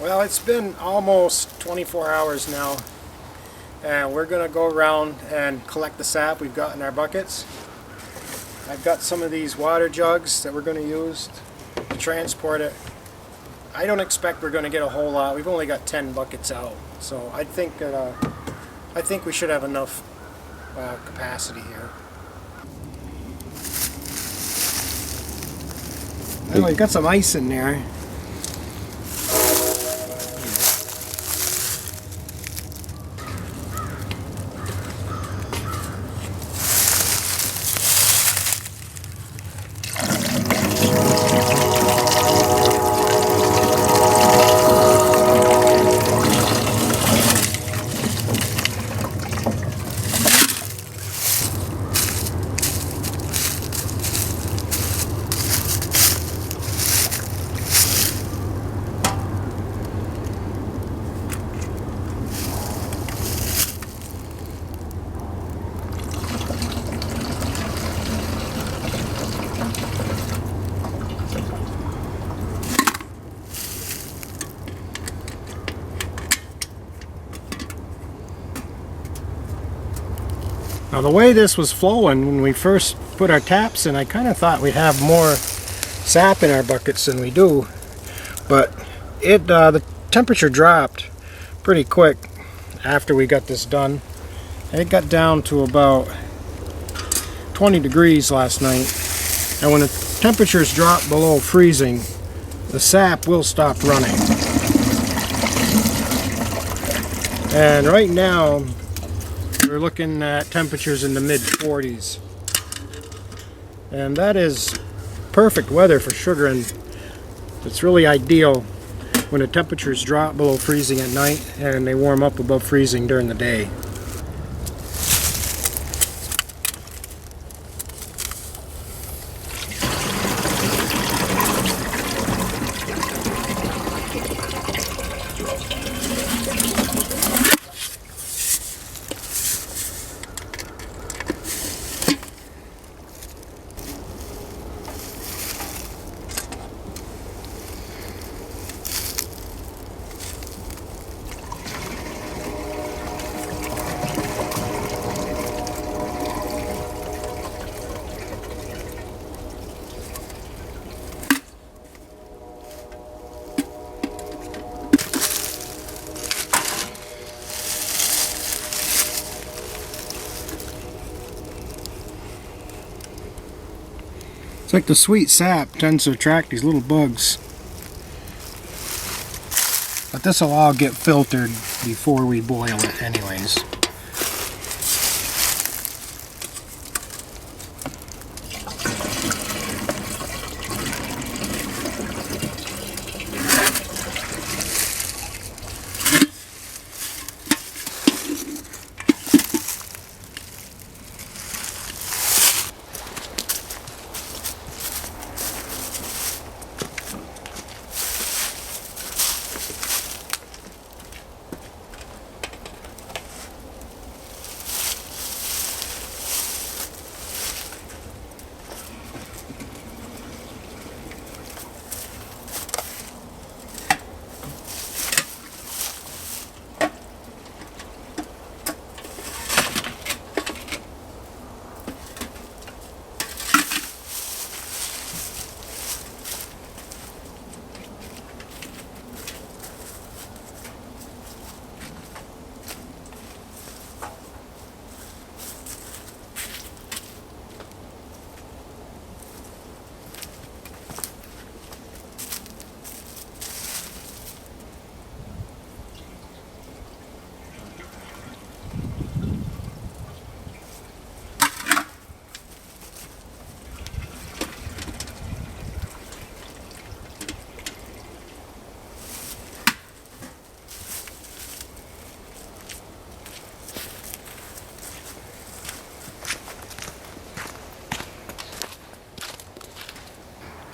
Well, it's been almost 24 hours now, and we're going to go around and collect the sap we've got in our buckets. I've got some of these water jugs that we're going to use to transport it. I don't expect we're going to get a whole lot. We've only got 10 buckets out, so I think we should have enough capacity here. Oh, you got some ice in there. Now the way this was flowing when we first put our taps in, I kind of thought we'd have more sap in our buckets than we do, but the temperature dropped pretty quick after we got this done. It got down to about 20 degrees last night, and when the temperatures drop below freezing, the sap will stop running. And right now we're looking at temperatures in the mid-40s, and that is perfect weather for sugaring. It's really ideal when the temperatures drop below freezing at night and they warm up above freezing during the day. It's like the sweet sap tends to attract these little bugs. But this will all get filtered before we boil it anyways.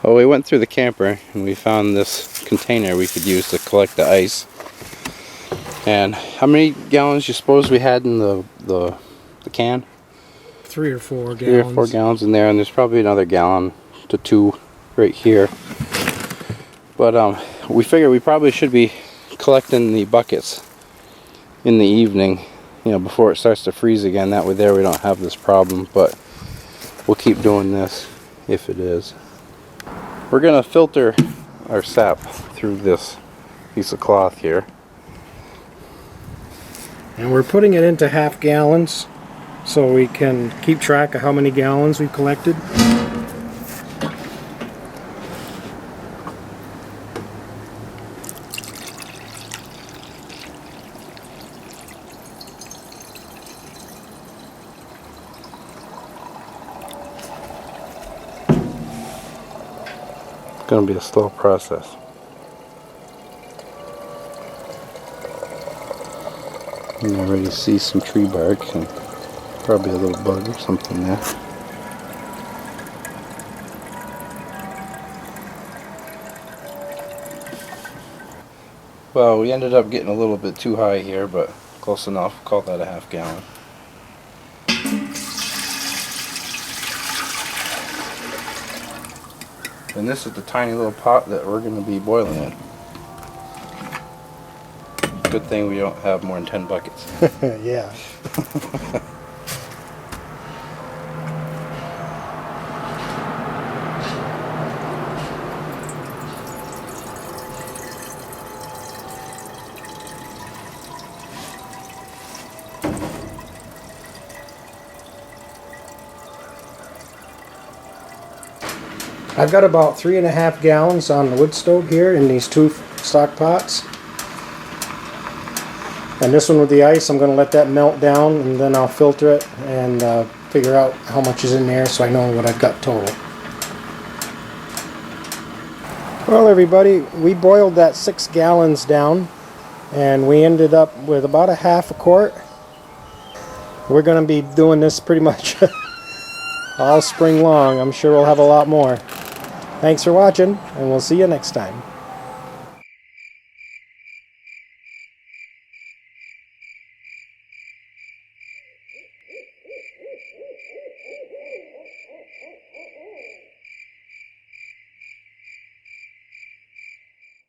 Well, we went through the camper and we found this container we could use to collect the ice. And how many gallons you suppose we had in the can? 3 or 4 gallons. 3 or 4 gallons in there, and there's probably another gallon to 2 right here. But we figured we probably should be collecting the buckets in the evening, you know, before it starts to freeze again. That way there we don't have this problem, but we'll keep doing this if it is. We're gonna filter our sap through this piece of cloth here. And we're putting it into half gallons so we can keep track of how many gallons we've collected. It's gonna be a slow process. And I already see some tree bark and probably a little bug or something there. Well, we ended up getting a little bit too high here, but close enough. Call that a half gallon. And this is the tiny little pot that we're going to be boiling in. Good thing we don't have more than 10 buckets. Yeah. I've got about 3.5 gallons on the wood stove here in these 2 stock pots. And this one with the ice, I'm going to let that melt down and then I'll filter it and figure out how much is in there so I know what I've got total. Well everybody, we boiled that 6 gallons down and we ended up with about a half a quart. We're going to be doing this pretty much all spring long. I'm sure we'll have a lot more. Thanks for watching, and we'll see you next time.